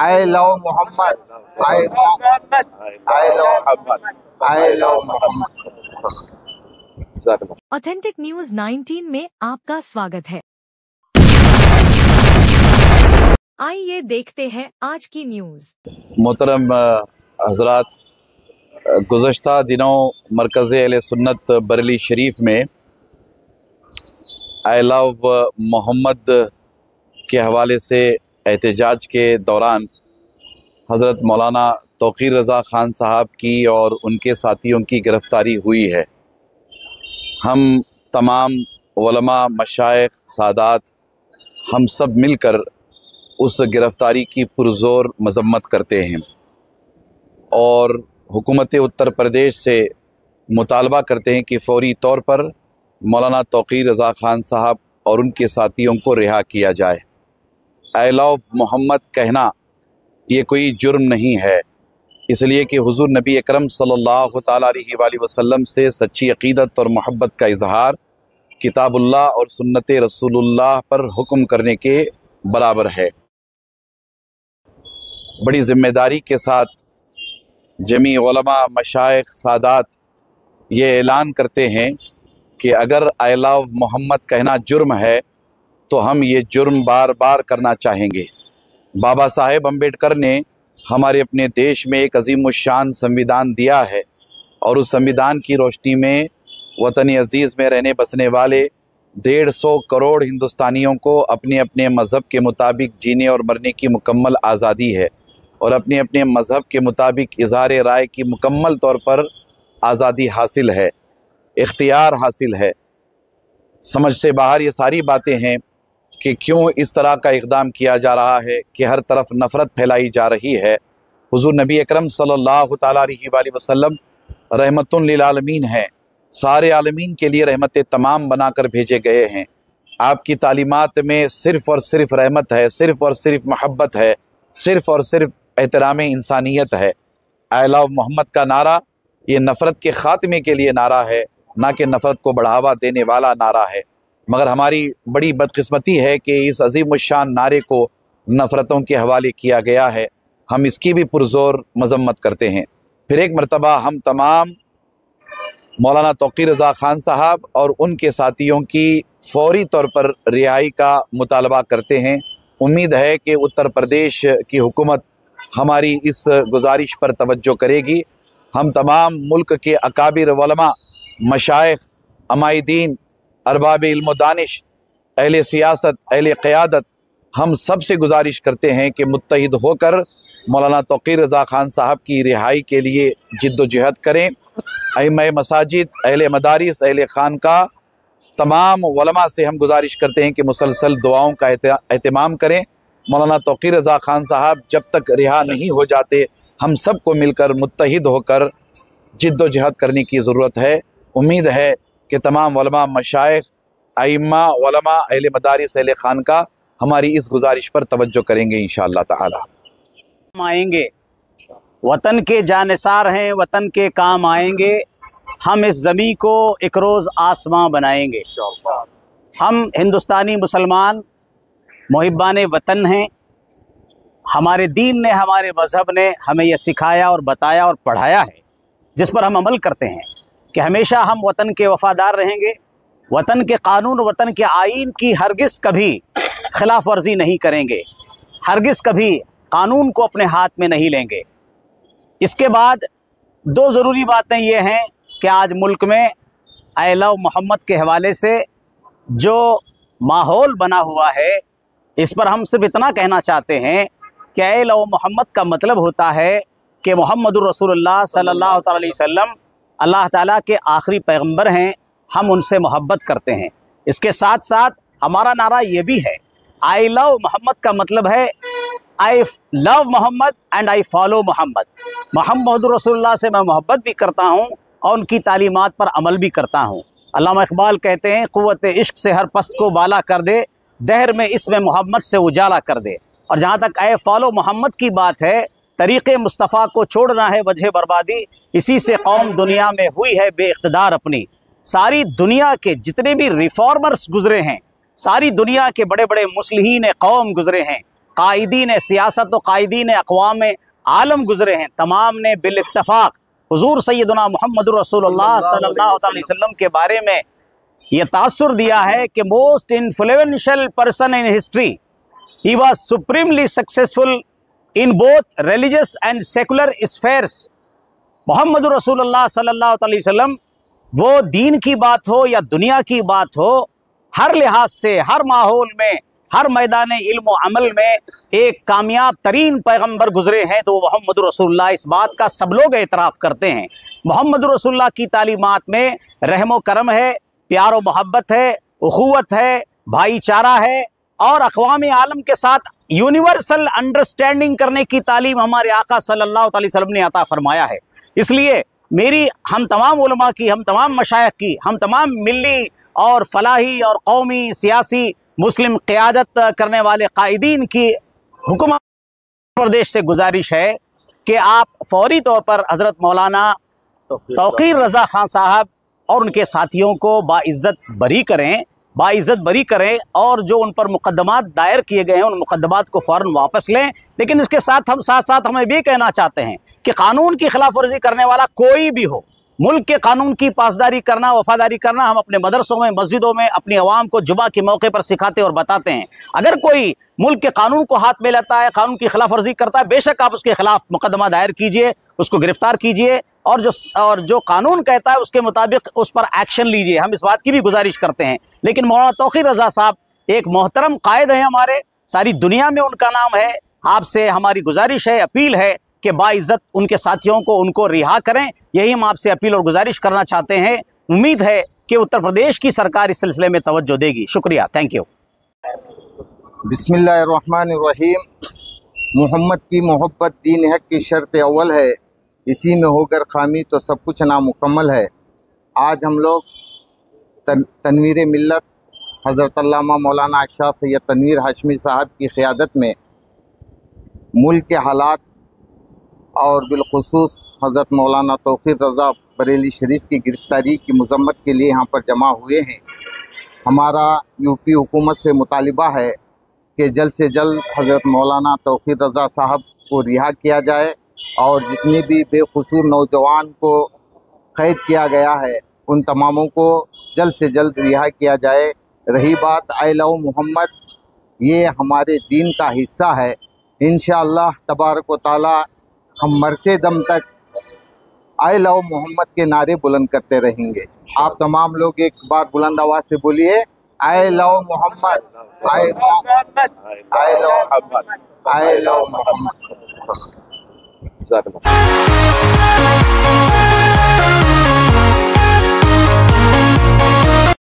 I love Muhammad. I love Muhammad. Authentic news 19 में आपका स्वागत है। आइए देखते हैं आज की न्यूज। मोहतरम हजरात, गुज़श्ता दिनों मरकज़ अहले सुन्नत बरेली शरीफ में आई लव मोहम्मद के हवाले से एहतजाज के दौरान हज़रत मौलाना तौक़ीर रज़ा ख़ान साहब की और उनके साथियों की गिरफ़्तारी हुई है। हम तमाम उलमा, मशाइख, सादात, हम सब मिलकर उस गिरफ़्तारी की पुरज़ोर मज़म्मत करते हैं और हुकूमत उत्तर प्रदेश से मुतालबा करते हैं कि फ़ौरी तौर पर मौलाना तौक़ीर रज़ा ख़ान साहब और उनके साथियों को रिहा किया जाए। आई लव मोहम्मद कहना ये कोई जुर्म नहीं है, इसलिए कि हुज़ूर नबी अकरम सल्लल्लाहु तआला अलैहि वसल्लम से सच्ची अक़ीदत और मोहब्बत का इजहार किताबुल्लाह और सुन्नत रसूलुल्लाह पर हुक्म करने के बराबर है। बड़ी ज़िम्मेदारी के साथ जमी उलमा, मशाइख, सादात ये ऐलान करते हैं कि अगर आई लव मोहम्मद कहना जुर्म है तो हम ये जुर्म बार बार करना चाहेंगे। बाबा साहेब अम्बेडकर ने हमारे अपने देश में एक अज़ीमुश्शान संविधान दिया है और उस संविधान की रोशनी में वतन अज़ीज़ में रहने बसने वाले 150 करोड़ हिंदुस्तानियों को अपने अपने मज़हब के मुताबिक जीने और मरने की मुकम्मल आज़ादी है और अपने अपने मज़हब के मुताबिक इज़हार राय की मुकम्मल तौर पर आज़ादी हासिल है, इख्तियार हासिल है। समझ से बाहर ये सारी बातें हैं कि क्यों इस तरह का इक़दाम किया जा रहा है कि हर तरफ नफ़रत फैलाई जा रही है। हुज़ूर नबी अकरम सल्लल्लाहु तआला अलैहि वसल्लम रहमतुन लिल आलमीन हैं, सारे आलमीन के लिए रहमत तमाम बनाकर भेजे गए हैं। आपकी तालीमात में सिर्फ़ और सिर्फ रहमत है, सिर्फ़ और सिर्फ मोहब्बत है, सिर्फ़ और सिर्फ एहतराम इंसानियत है। आई लव मोहम्मद का नारा ये नफ़रत के ख़ात्मे के लिए नारा है, ना कि नफ़रत को बढ़ावा देने वाला नारा है। मगर हमारी बड़ी बदकिस्मती है कि इस अज़ीमुश्शान नारे को नफ़रतों के हवाले किया गया है। हम इसकी भी पुरज़ोर मज़म्मत करते हैं। फिर एक मरतबा हम तमाम मौलाना तौक़ीर रज़ा ख़ान साहब और उनके साथियों की फ़ौरी तौर पर रिहाई का मुतालबा करते हैं। उम्मीद है कि उत्तर प्रदेश की हुकूमत हमारी इस गुजारिश पर तवज्जो करेगी। हम तमाम मुल्क के अकाबिर उलमा, मशाइख, अमाइदीन, अरबाब इल्म दानिश, अहले सियासत, अहले क़यादत, हम सब से गुजारिश करते हैं कि मुत्तहिद होकर मौलाना तौक़ीर रज़ा ख़ान साहब की रिहाई के लिए जिद्दोजहद करें। अइम्मा मसाजिद, अहले मदारिस, अहले खानका, तमाम उलमा से हम गुजारिश करते हैं कि मुसलसल दुआओं का एहतमाम करें। मौलाना तौक़ीर रज़ा ख़ान साहब जब तक रिहा नहीं हो जाते, हम सब को मिलकर मुत्तहिद होकर जिद्दोजहद करने की ज़रूरत है। उम्मीद है कि तमाम उलमा, मशाइख, अइम्मा, उलमा, अहले मदारिस, अहले खानका हमारी इस गुजारिश पर तवज्जो करेंगे इंशाअल्लाह ताला। आएंगे, वतन के जानिसार हैं, वतन के काम आएंगे। हम इस ज़मीं को एक रोज़ आसमां बनाएंगे। हम हिंदुस्तानी मुसलमान मुहिब्बान वतन हैं। हमारे दीन ने, हमारे मज़हब ने हमें यह सिखाया और बताया और पढ़ाया है, जिस पर हम अमल करते हैं कि हमेशा हम वतन के वफ़ादार रहेंगे। वतन के कानून, वतन के आईन की हरगिज़ कभी खिलाफ वर्जी नहीं करेंगे, हरगिज़ कभी कानून को अपने हाथ में नहीं लेंगे। इसके बाद दो ज़रूरी बातें ये हैं कि आज मुल्क में आई लव मोहम्मद के हवाले से जो माहौल बना हुआ है, इस पर हम सिर्फ इतना कहना चाहते हैं कि आई लव मोहम्मद का मतलब होता है कि मोहम्मदुर रसूलुल्लाह सल्लल्लाहु अलैहि वसल्लम अल्लाह ताला के आखिरी पैगंबर हैं, हम उनसे मोहब्बत करते हैं। इसके साथ साथ हमारा नारा ये भी है, आई लव मोहम्मद का मतलब है I love Muhammad and I follow Muhammad. मोहम्मदुर रसूलुल्लाह से मैं मोहब्बत भी करता हूँ और उनकी तालीमात पर अमल भी करता हूँ। अल्लामा इकबाल कहते हैं, क़ुव्वत इश्क से हर पस्त को बाला कर दे, दहर में इसमें मोहम्मद से उजाला कर दे। और जहाँ तक आई फॉलो मोहम्मद की बात है, तरीक़े मुस्तफ़ा को छोड़ना है वजह बर्बादी, इसी से कौम दुनिया में हुई है बेइख्तिदार अपनी। सारी दुनिया के जितने भी रिफॉर्मर्स गुजरे हैं, सारी दुनिया के बड़े बड़े मुस्लिहीन कौम गुजरे हैं, कायदीन सियासत और कायदीन अक़वाम आलम गुजरे हैं, तमाम ने बिल इत्तफ़ाक़ हुज़ूर सैयदना मुहम्मदुर रसूलुल्लाह सल्लल्लाहु अलैहि वसल्लम के बारे में ये तासुर दिया है कि most influential person in history, he was supremely successful in both religious and secular spheres. मुहम्मदुर रसूलुल्लाह सल्लल्लाहु अलैहि वसल्लम, वो दीन की बात हो या दुनिया की बात हो, हर लिहाज से, हर माहौल में, हर मैदान इल्म व अमल में एक कामयाब तरीन पैगम्बर गुजरे हैं। तो मुहम्मदुर रसूलुल्लाह, इस बात का सब लोग एतराफ़ करते हैं। मुहम्मदुर रसूलुल्लाह की तालीमात में रहम व करम है, प्यार व मोहब्बत है, उख़ुवत है, भाईचारा है और अक़वाम आलम के साथ यूनिवर्सल अंडरस्टैंडिंग करने की तालीम हमारे आका सल्लल्लाहु अलैहि वसल्लम ने अता फरमाया है। इसलिए मेरी हम तमाम उलमा की, हम तमाम मशाइख की, हम तमाम मिल्ली और फलाही और कौमी सियासी मुस्लिम क़यादत करने वाले कायदीन की हुकूमत प्रदेश से गुजारिश है कि आप फौरी तौर पर हज़रत मौलाना तौक़ीर रज़ा ख़ान साहब और उनके साथियों को बाइज़्ज़त बरी करें और जो उन पर मुकदमात दायर किए गए हैं उन मुकदमात को फ़ौरन वापस लें। लेकिन इसके साथ हम हमें भी कहना चाहते हैं कि कानून की खिलाफ वर्जी करने वाला कोई भी हो, मुल्क के कानून की पासदारी करना, वफादारी करना हम अपने मदरसों में, मस्जिदों में अपनी अवाम को जुमा के मौके पर सिखाते और बताते हैं। अगर कोई मुल्क के कानून को हाथ में लेता है, कानून की खिलाफ वर्जी करता है, बेशक आप उसके खिलाफ मुकदमा दायर कीजिए, उसको गिरफ्तार कीजिए और जो कानून कहता है उसके मुताबिक उस पर एक्शन लीजिए। हम इस बात की भी गुजारिश करते हैं। लेकिन मौलाना तौक़ीर रज़ा साहब एक मोहतरम कायद हैं हमारे, सारी दुनिया में उनका नाम है। आपसे हमारी गुजारिश है, अपील है कि बाइज़्ज़त उनके साथियों को उनको रिहा करें। यही हम आपसे अपील और गुजारिश करना चाहते हैं। उम्मीद है कि उत्तर प्रदेश की सरकार इस सिलसिले में तवज्जो देगी। शुक्रिया, थैंक यू। बिस्मिल्लाहिर्रहमानिर्रहीम। मोहम्मद की मोहब्बत दीन हक की शर्त अव्वल है, इसी में होकर खामी तो सब कुछ नामुकम्मल है। आज हम लोग तनवीर मिल्लत हज़रत अल्लामा मौलाना शाह सैयद तनवीर हाशमी साहब की क़यादत में मुल्क के हालात और बिलखुसूस हज़रत मौलाना तौक़ीर रज़ा बरेली शरीफ की गिरफ़्तारी की मज़म्मत के लिए यहाँ पर जमा हुए हैं। हमारा यूपी हुकूमत से मुतालिबा है कि जल्द से जल्द हज़रत मौलाना तौक़ीर रज़ा साहब को रिहा किया जाए और जितने भी बेकसूर नौजवान को क़ैद किया गया है उन तमामों को जल्द से जल्द रिहा किया जाए। रही बात आई लव मोहम्मद, ये हमारे दीन का हिस्सा है। इंशाअल्लाह तबारक व तआला हम मरते दम तक आई लव मोहम्मद के नारे बुलंद करते रहेंगे। आप तमाम लोग एक बार बुलंद आवाज़ से बोलिए, I love Mohammad, I love Mohammad.